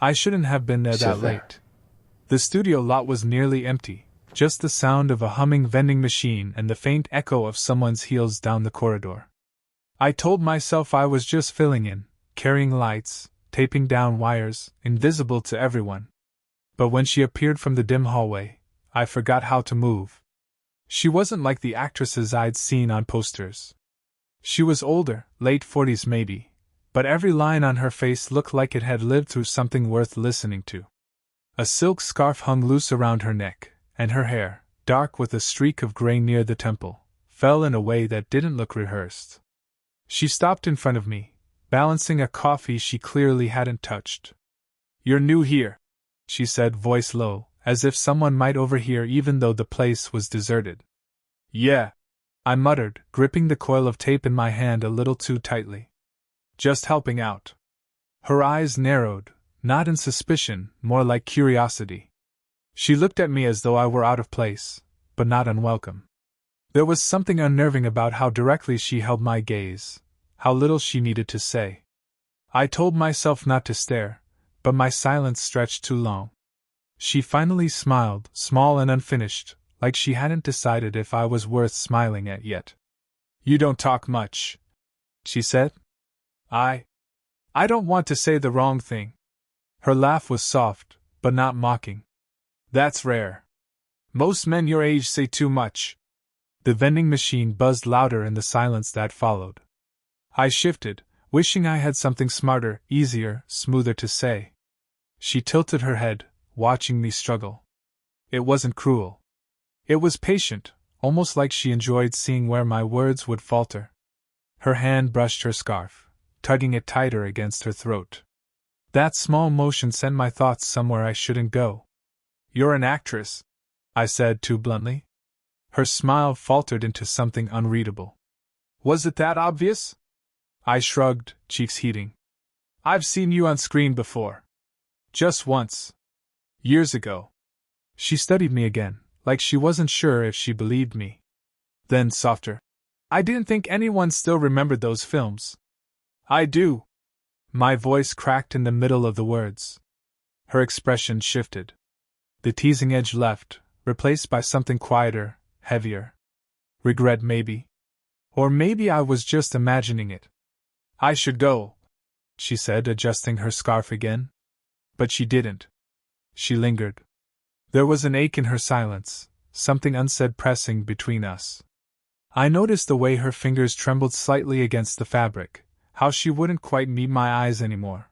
I shouldn't have been there that late. The studio lot was nearly empty, just the sound of a humming vending machine and the faint echo of someone's heels down the corridor. I told myself I was just filling in, carrying lights, taping down wires, invisible to everyone. But when she appeared from the dim hallway, I forgot how to move. She wasn't like the actresses I'd seen on posters. She was older, late 40s maybe, but every line on her face looked like it had lived through something worth listening to. A silk scarf hung loose around her neck, and her hair, dark with a streak of gray near the temple, fell in a way that didn't look rehearsed. She stopped in front of me, balancing a coffee she clearly hadn't touched. "You're new here," she said, voice low, as if someone might overhear even though the place was deserted. "Yeah," I muttered, gripping the coil of tape in my hand a little too tightly. "Just helping out." Her eyes narrowed, not in suspicion, more like curiosity. She looked at me as though I were out of place, but not unwelcome. There was something unnerving about how directly she held my gaze, how little she needed to say. I told myself not to stare, but my silence stretched too long. She finally smiled, small and unfinished, like she hadn't decided if I was worth smiling at yet. "You don't talk much," she said. I don't want to say the wrong thing." Her laugh was soft, but not mocking. "That's rare. Most men your age say too much." The vending machine buzzed louder in the silence that followed. I shifted, wishing I had something smarter, easier, smoother to say. She tilted her head, watching me struggle. It wasn't cruel. It was patient, almost like she enjoyed seeing where my words would falter. Her hand brushed her scarf, tugging it tighter against her throat. That small motion sent my thoughts somewhere I shouldn't go. "You're an actress," I said too bluntly. Her smile faltered into something unreadable. "Was it that obvious?" I shrugged, cheeks heating. "I've seen you on screen before. Just once. Years ago." She studied me again, like she wasn't sure if she believed me. Then softer. "I didn't think anyone still remembered those films." "I do." My voice cracked in the middle of the words. Her expression shifted. The teasing edge left, replaced by something quieter, heavier. Regret maybe. Or maybe I was just imagining it. "I should go," she said, adjusting her scarf again. But she didn't. She lingered. There was an ache in her silence, something unsaid pressing between us. I noticed the way her fingers trembled slightly against the fabric, how she wouldn't quite meet my eyes anymore.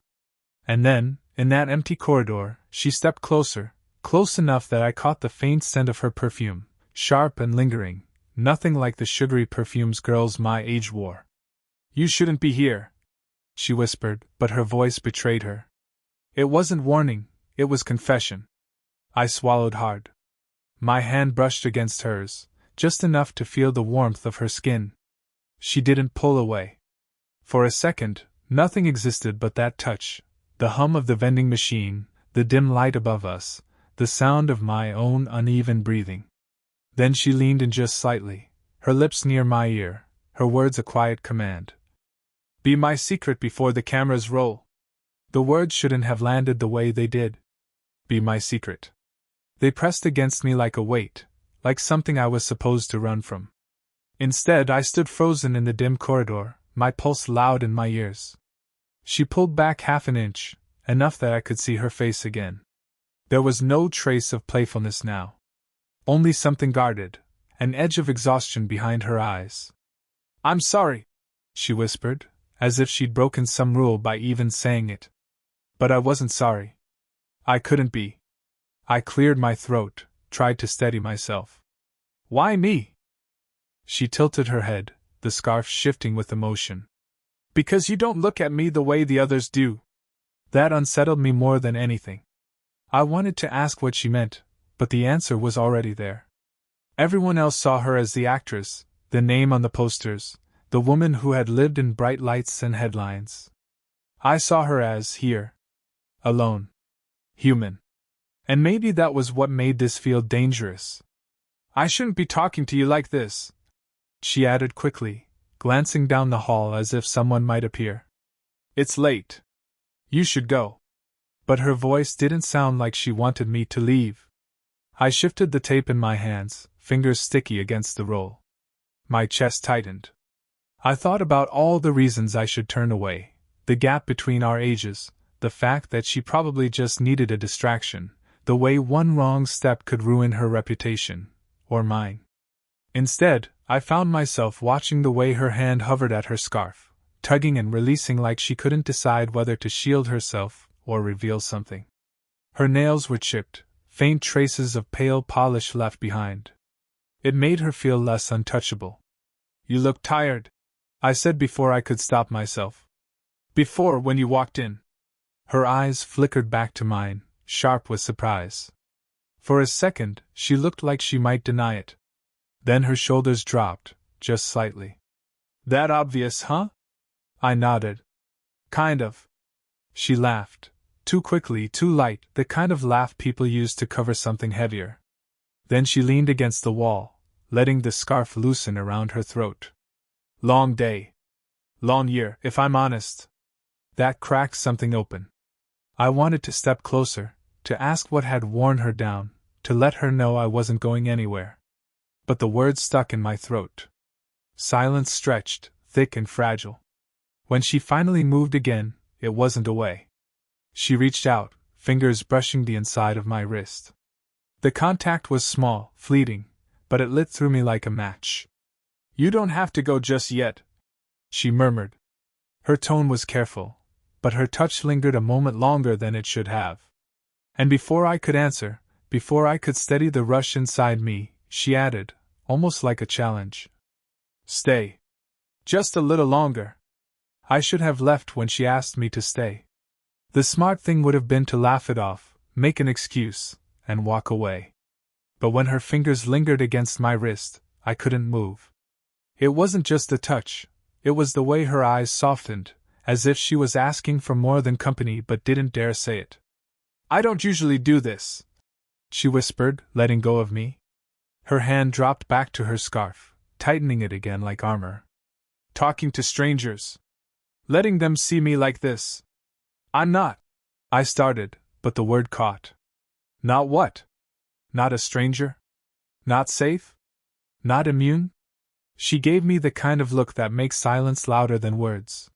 And then, in that empty corridor, she stepped closer, close enough that I caught the faint scent of her perfume, sharp and lingering, nothing like the sugary perfumes girls my age wore. "You shouldn't be here," she whispered, but her voice betrayed her. It wasn't warning, it was confession. I swallowed hard. My hand brushed against hers, just enough to feel the warmth of her skin. She didn't pull away. For a second, nothing existed but that touch, the hum of the vending machine, the dim light above us, the sound of my own uneven breathing. Then she leaned in just slightly, her lips near my ear, her words a quiet command. "Be my secret before the cameras roll." The words shouldn't have landed the way they did. Be my secret. They pressed against me like a weight, like something I was supposed to run from. Instead, I stood frozen in the dim corridor, my pulse loud in my ears. She pulled back half an inch, enough that I could see her face again. There was no trace of playfulness now. Only something guarded, an edge of exhaustion behind her eyes. "I'm sorry," she whispered, as if she'd broken some rule by even saying it. But I wasn't sorry. I couldn't be. I cleared my throat, tried to steady myself. "Why me?" She tilted her head, the scarf shifting with emotion. "Because you don't look at me the way the others do." That unsettled me more than anything. I wanted to ask what she meant, but the answer was already there. Everyone else saw her as the actress, the name on the posters, the woman who had lived in bright lights and headlines. I saw her as here. Alone. Human. And maybe that was what made this feel dangerous. "I shouldn't be talking to you like this," she added quickly, glancing down the hall as if someone might appear. "It's late. You should go." But her voice didn't sound like she wanted me to leave. I shifted the tape in my hands, fingers sticky against the roll. My chest tightened. I thought about all the reasons I should turn away, the gap between our ages, the fact that she probably just needed a distraction, the way one wrong step could ruin her reputation, or mine. Instead, I found myself watching the way her hand hovered at her scarf, tugging and releasing like she couldn't decide whether to shield herself or reveal something. Her nails were chipped, faint traces of pale polish left behind. It made her feel less untouchable. "You look tired," I said before I could stop myself. "Before, when you walked in." Her eyes flickered back to mine, sharp with surprise. For a second, she looked like she might deny it. Then her shoulders dropped, just slightly. "That obvious, huh?" I nodded. "Kind of." She laughed. Too quickly, too light, the kind of laugh people use to cover something heavier. Then she leaned against the wall, letting the scarf loosen around her throat. "Long day. Long year, if I'm honest." That cracked something open. I wanted to step closer, to ask what had worn her down, to let her know I wasn't going anywhere. But the words stuck in my throat. Silence stretched, thick and fragile. When she finally moved again, it wasn't away. She reached out, fingers brushing the inside of my wrist. The contact was small, fleeting, but it lit through me like a match. "You don't have to go just yet," she murmured. Her tone was careful, but her touch lingered a moment longer than it should have. And before I could answer, before I could steady the rush inside me, she added, almost like a challenge. "Stay. Just a little longer." I should have left when she asked me to stay. The smart thing would have been to laugh it off, make an excuse, and walk away. But when her fingers lingered against my wrist, I couldn't move. It wasn't just the touch, it was the way her eyes softened, as if she was asking for more than company but didn't dare say it. "I don't usually do this," she whispered, letting go of me. Her hand dropped back to her scarf, tightening it again like armor. "Talking to strangers. Letting them see me like this. I'm not." I started, but the word caught. "Not what?" "Not a stranger? Not safe? Not immune?" She gave me the kind of look that makes silence louder than words.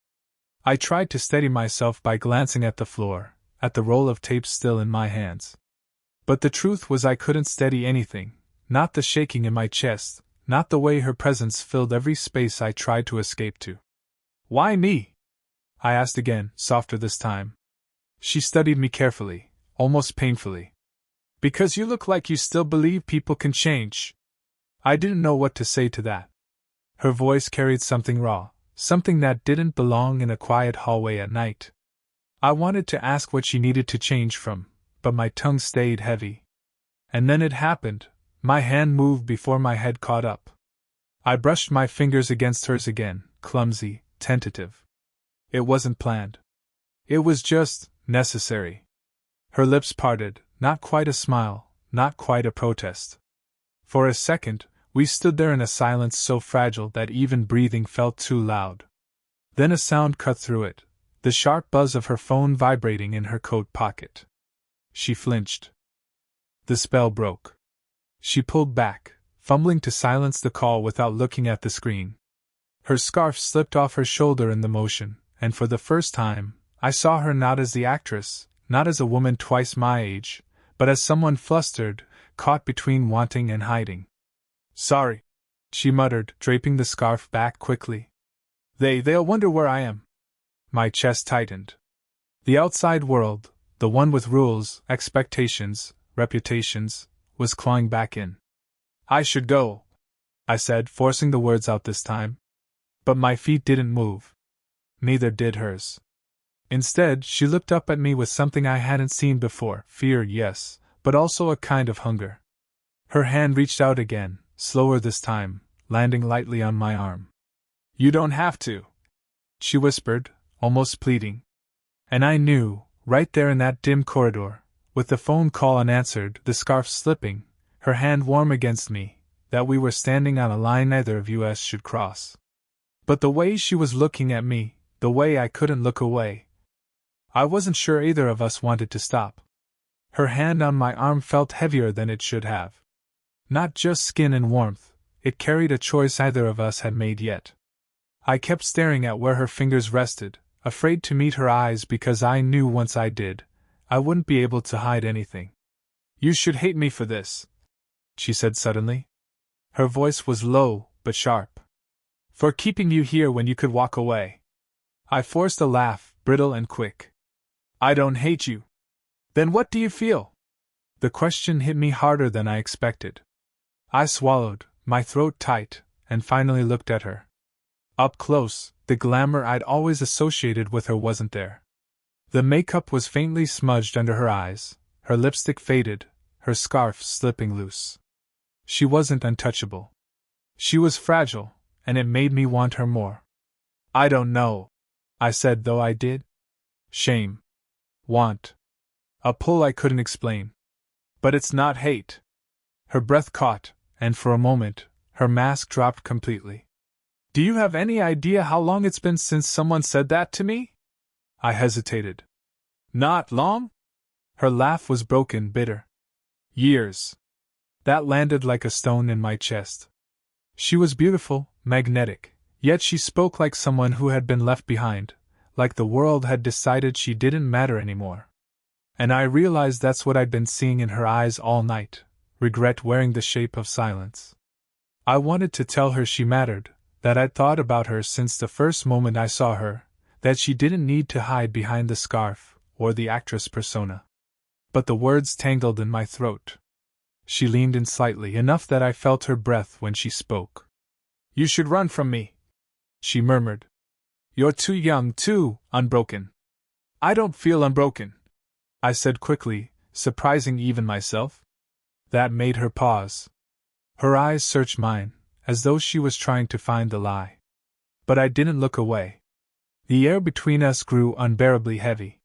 I tried to steady myself by glancing at the floor, at the roll of tape still in my hands. But the truth was I couldn't steady anything, not the shaking in my chest, not the way her presence filled every space I tried to escape to. "Why me?" I asked again, softer this time. She studied me carefully, almost painfully. "Because you look like you still believe people can change." I didn't know what to say to that. Her voice carried something raw, something that didn't belong in a quiet hallway at night. I wanted to ask what she needed to change from, but my tongue stayed heavy. And then it happened. My hand moved before my head caught up. I brushed my fingers against hers again, clumsy, tentative. It wasn't planned. It was just necessary. Her lips parted, not quite a smile, not quite a protest. For a second, we stood there in a silence so fragile that even breathing felt too loud. Then a sound cut through it, the sharp buzz of her phone vibrating in her coat pocket. She flinched. The spell broke. She pulled back, fumbling to silence the call without looking at the screen. Her scarf slipped off her shoulder in the motion, and for the first time, I saw her not as the actress, not as a woman twice my age, but as someone flustered, caught between wanting and hiding. "Sorry," she muttered, draping the scarf back quickly. They'll wonder where I am." My chest tightened. The outside world, the one with rules, expectations, reputations, was clawing back in. "I should go," I said, forcing the words out this time. But my feet didn't move. Neither did hers. Instead, she looked up at me with something I hadn't seen before, fear, yes, but also a kind of hunger. Her hand reached out again, slower this time, landing lightly on my arm. "You don't have to," she whispered, almost pleading. And I knew, right there in that dim corridor, with the phone call unanswered, the scarf slipping, her hand warm against me, that we were standing on a line neither of us should cross. But the way she was looking at me, the way I couldn't look away. I wasn't sure either of us wanted to stop. Her hand on my arm felt heavier than it should have. Not just skin and warmth, it carried a choice neither of us had made yet. I kept staring at where her fingers rested, afraid to meet her eyes because I knew once I did, I wouldn't be able to hide anything. You should hate me for this, she said suddenly. Her voice was low, but sharp. For keeping you here when you could walk away. I forced a laugh, brittle and quick. I don't hate you. Then what do you feel? The question hit me harder than I expected. I swallowed, my throat tight, and finally looked at her. Up close, the glamour I'd always associated with her wasn't there. The makeup was faintly smudged under her eyes, her lipstick faded, her scarf slipping loose. She wasn't untouchable. She was fragile, and it made me want her more. I don't know, I said, though I did. Shame. Want. A pull I couldn't explain. But it's not hate. Her breath caught, and for a moment, her mask dropped completely. Do you have any idea how long it's been since someone said that to me? I hesitated. Not long? Her laugh was broken, bitter. Years. That landed like a stone in my chest. She was beautiful, magnetic, yet she spoke like someone who had been left behind, like the world had decided she didn't matter anymore. And I realized that's what I'd been seeing in her eyes all night, regret wearing the shape of silence. I wanted to tell her she mattered, that I'd thought about her since the first moment I saw her, that she didn't need to hide behind the scarf or the actress persona. But the words tangled in my throat. She leaned in slightly, enough that I felt her breath when she spoke. You should run from me, she murmured. You're too young, too unbroken. I don't feel unbroken, I said quickly, surprising even myself. That made her pause. Her eyes searched mine, as though she was trying to find the lie. But I didn't look away. The air between us grew unbearably heavy.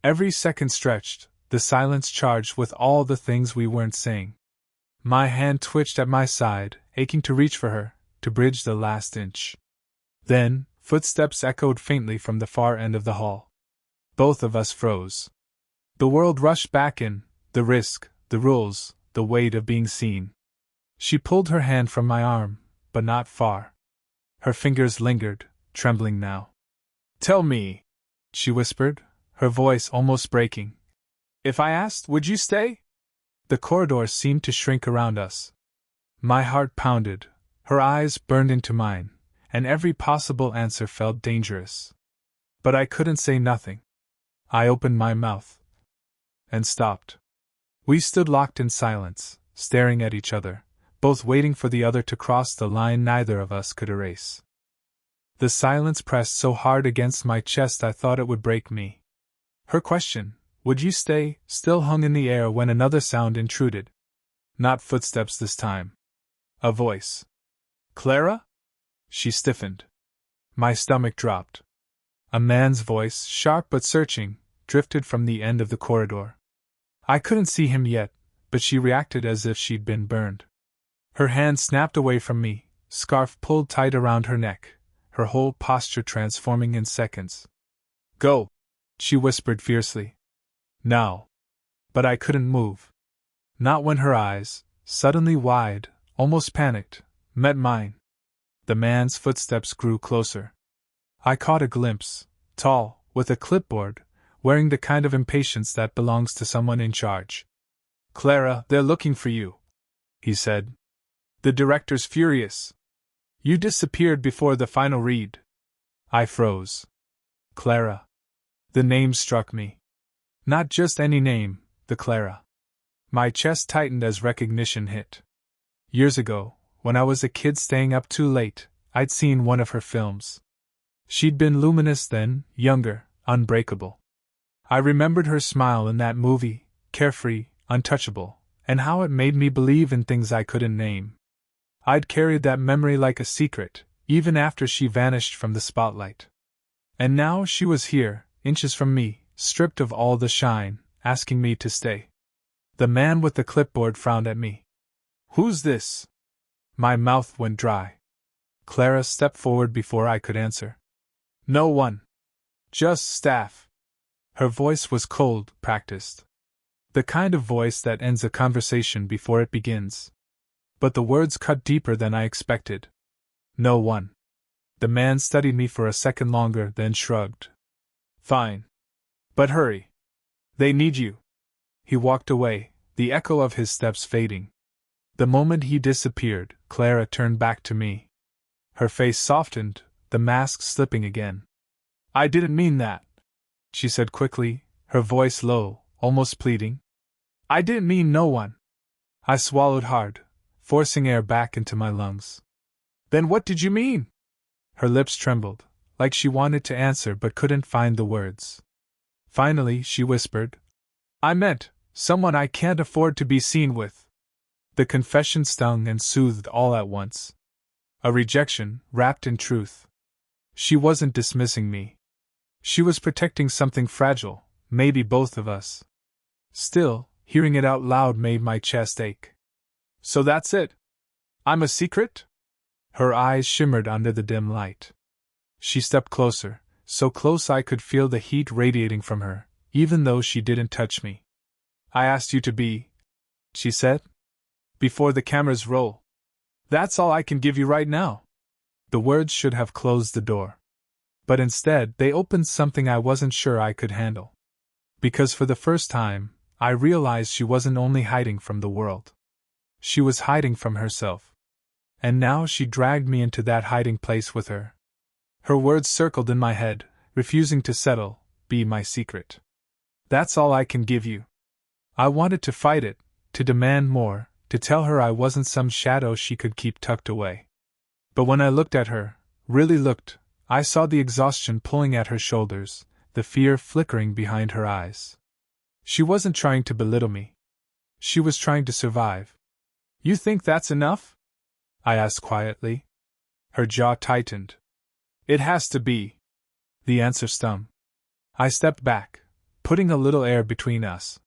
Every second stretched, the silence charged with all the things we weren't saying. My hand twitched at my side, aching to reach for her, to bridge the last inch. Then, footsteps echoed faintly from the far end of the hall. Both of us froze. The world rushed back in, the risk, the rules, the weight of being seen. She pulled her hand from my arm, but not far. Her fingers lingered, trembling now. Tell me, she whispered, her voice almost breaking. If I asked, would you stay? The corridor seemed to shrink around us. My heart pounded, her eyes burned into mine, and every possible answer felt dangerous. But I couldn't say nothing. I opened my mouth. And stopped. We stood locked in silence, staring at each other, both waiting for the other to cross the line neither of us could erase. The silence pressed so hard against my chest I thought it would break me. Her question, would you stay, still hung in the air when another sound intruded. Not footsteps this time. A voice. Clara? She stiffened. My stomach dropped. A man's voice, sharp but searching, drifted from the end of the corridor. I couldn't see him yet, but she reacted as if she'd been burned. Her hand snapped away from me, scarf pulled tight around her neck, her whole posture transforming in seconds. Go, she whispered fiercely. Now. But I couldn't move. Not when her eyes, suddenly wide, almost panicked, met mine. The man's footsteps grew closer. I caught a glimpse, tall, with a clipboard, wearing the kind of impatience that belongs to someone in charge. Clara, they're looking for you, he said. The director's furious. You disappeared before the final read. I froze. Clara. The name struck me. Not just any name, the Clara. My chest tightened as recognition hit. Years ago, when I was a kid staying up too late, I'd seen one of her films. She'd been luminous then, younger, unbreakable. I remembered her smile in that movie, carefree, untouchable, and how it made me believe in things I couldn't name. I'd carried that memory like a secret, even after she vanished from the spotlight. And now she was here, inches from me, stripped of all the shine, asking me to stay. The man with the clipboard frowned at me. Who's this? My mouth went dry. Clara stepped forward before I could answer. No one. Just staff. Her voice was cold, practiced. The kind of voice that ends a conversation before it begins. But the words cut deeper than I expected. No one. The man studied me for a second longer, then shrugged. Fine. But hurry. They need you. He walked away, the echo of his steps fading. The moment he disappeared, Clara turned back to me. Her face softened, the mask slipping again. I didn't mean that, she said quickly, her voice low, almost pleading. I didn't mean no one. I swallowed hard, forcing air back into my lungs. Then what did you mean? Her lips trembled, like she wanted to answer but couldn't find the words. Finally, she whispered, I meant someone I can't afford to be seen with. The confession stung and soothed all at once. A rejection, wrapped in truth. She wasn't dismissing me. She was protecting something fragile, maybe both of us. Still, hearing it out loud made my chest ache. So that's it? I'm a secret? Her eyes shimmered under the dim light. She stepped closer, so close I could feel the heat radiating from her, even though she didn't touch me. I asked you to be, she said. Before the cameras roll. That's all I can give you right now. The words should have closed the door. But instead, they opened something I wasn't sure I could handle. Because for the first time, I realized she wasn't only hiding from the world. She was hiding from herself. And now she dragged me into that hiding place with her. Her words circled in my head, refusing to settle, be my secret. That's all I can give you. I wanted to fight it, to demand more, to tell her I wasn't some shadow she could keep tucked away. But when I looked at her, really looked, I saw the exhaustion pulling at her shoulders, the fear flickering behind her eyes. She wasn't trying to belittle me. She was trying to survive. You think that's enough? I asked quietly. Her jaw tightened. It has to be. The answer stung. I stepped back, putting a little air between us.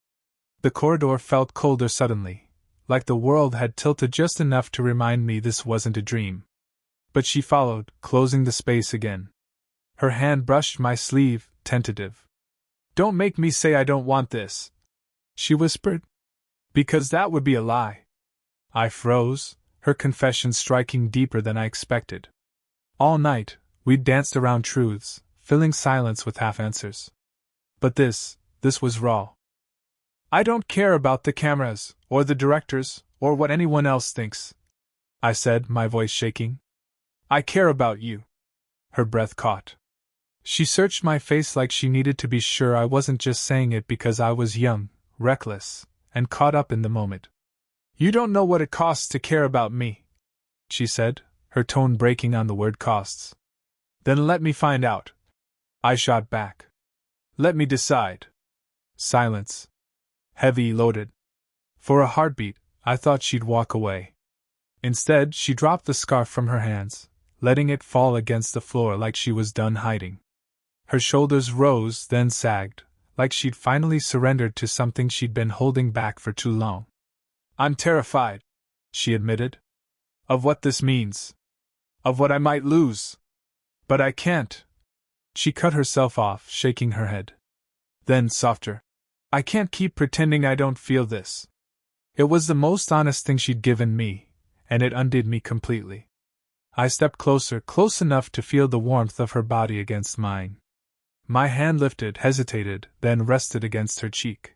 The corridor felt colder suddenly, like the world had tilted just enough to remind me this wasn't a dream. But she followed, closing the space again. Her hand brushed my sleeve, tentative. Don't make me say I don't want this, she whispered. Because that would be a lie. I froze, her confession striking deeper than I expected. All night, we'd danced around truths, filling silence with half-answers. But this was raw. I don't care about the cameras, or the directors, or what anyone else thinks, I said, my voice shaking. I care about you. Her breath caught. She searched my face like she needed to be sure I wasn't just saying it because I was young, reckless, and caught up in the moment. You don't know what it costs to care about me, she said, her tone breaking on the word costs. Then let me find out. I shot back. Let me decide. Silence. Heavy, loaded. For a heartbeat, I thought she'd walk away. Instead, she dropped the scarf from her hands, letting it fall against the floor like she was done hiding. Her shoulders rose, then sagged, like she'd finally surrendered to something she'd been holding back for too long. I'm terrified, she admitted. Of what this means. Of what I might lose. But I can't. She cut herself off, shaking her head. Then, softer. I can't keep pretending I don't feel this. It was the most honest thing she'd given me, and it undid me completely. I stepped closer, close enough to feel the warmth of her body against mine. My hand lifted, hesitated, then rested against her cheek.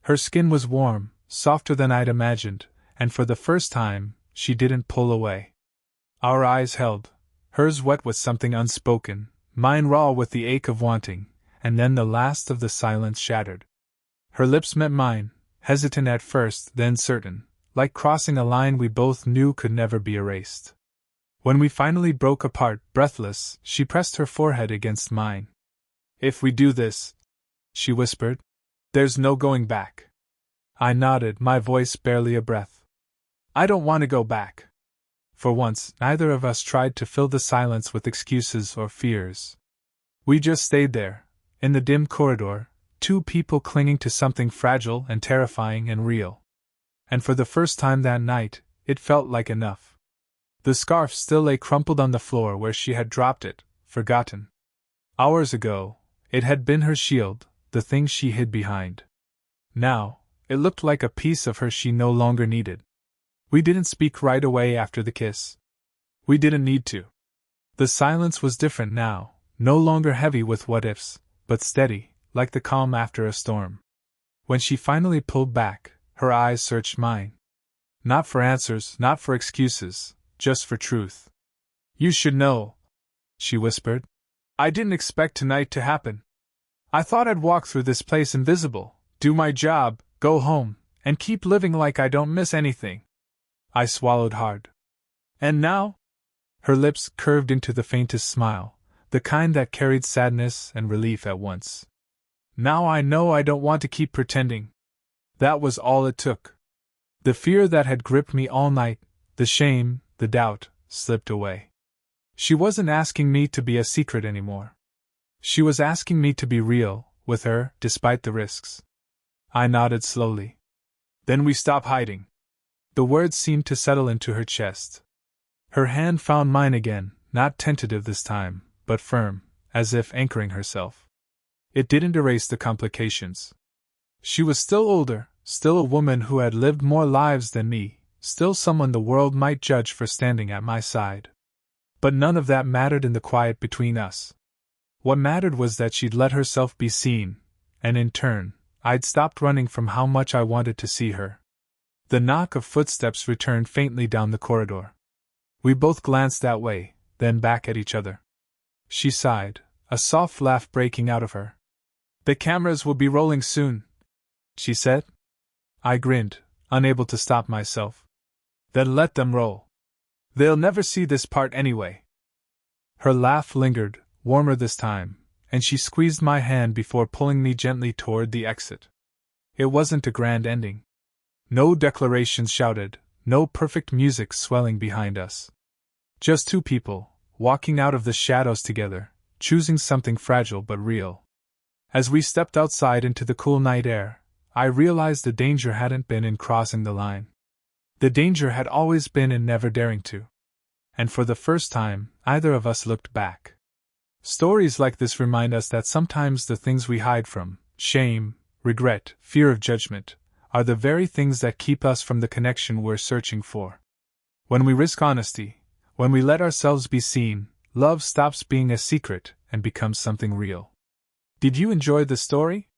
Her skin was warm, softer than I'd imagined, and for the first time, she didn't pull away. Our eyes held, hers wet with something unspoken, mine raw with the ache of wanting, and then the last of the silence shattered. Her lips met mine, hesitant at first, then certain, like crossing a line we both knew could never be erased. When we finally broke apart, breathless, she pressed her forehead against mine. If we do this, she whispered, there's no going back. I nodded, my voice barely a breath. I don't want to go back. For once, neither of us tried to fill the silence with excuses or fears. We just stayed there, in the dim corridor, two people clinging to something fragile and terrifying and real. And for the first time that night, it felt like enough. The scarf still lay crumpled on the floor where she had dropped it, forgotten. Hours ago, it had been her shield, the things she hid behind. Now, it looked like a piece of her she no longer needed. We didn't speak right away after the kiss. We didn't need to. The silence was different now, no longer heavy with what-ifs, but steady, like the calm after a storm. When she finally pulled back, her eyes searched mine. Not for answers, not for excuses, just for truth. "You should know," she whispered. "I didn't expect tonight to happen. I thought I'd walk through this place invisible, do my job, go home, and keep living like I don't miss anything." I swallowed hard. "And now?" Her lips curved into the faintest smile, the kind that carried sadness and relief at once. "Now I know I don't want to keep pretending." That was all it took. The fear that had gripped me all night, the shame, the doubt, slipped away. She wasn't asking me to be a secret anymore. She was asking me to be real, with her, despite the risks. I nodded slowly. "Then we stop hiding." The words seemed to settle into her chest. Her hand found mine again, not tentative this time, but firm, as if anchoring herself. It didn't erase the complications. She was still older, still a woman who had lived more lives than me, still someone the world might judge for standing at my side. But none of that mattered in the quiet between us. What mattered was that she'd let herself be seen, and in turn, I'd stopped running from how much I wanted to see her. The knock of footsteps returned faintly down the corridor. We both glanced that way, then back at each other. She sighed, a soft laugh breaking out of her. "The cameras will be rolling soon," she said. I grinned, unable to stop myself. "Then let them roll. They'll never see this part anyway." Her laugh lingered, warmer this time, and she squeezed my hand before pulling me gently toward the exit. It wasn't a grand ending. No declarations shouted, no perfect music swelling behind us. Just two people, walking out of the shadows together, choosing something fragile but real. As we stepped outside into the cool night air, I realized the danger hadn't been in crossing the line. The danger had always been in never daring to. And for the first time, either of us looked back. Stories like this remind us that sometimes the things we hide from, shame, regret, fear of judgment, are the very things that keep us from the connection we're searching for. When we risk honesty, when we let ourselves be seen, love stops being a secret and becomes something real. Did you enjoy the story?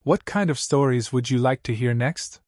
What kind of stories would you like to hear next?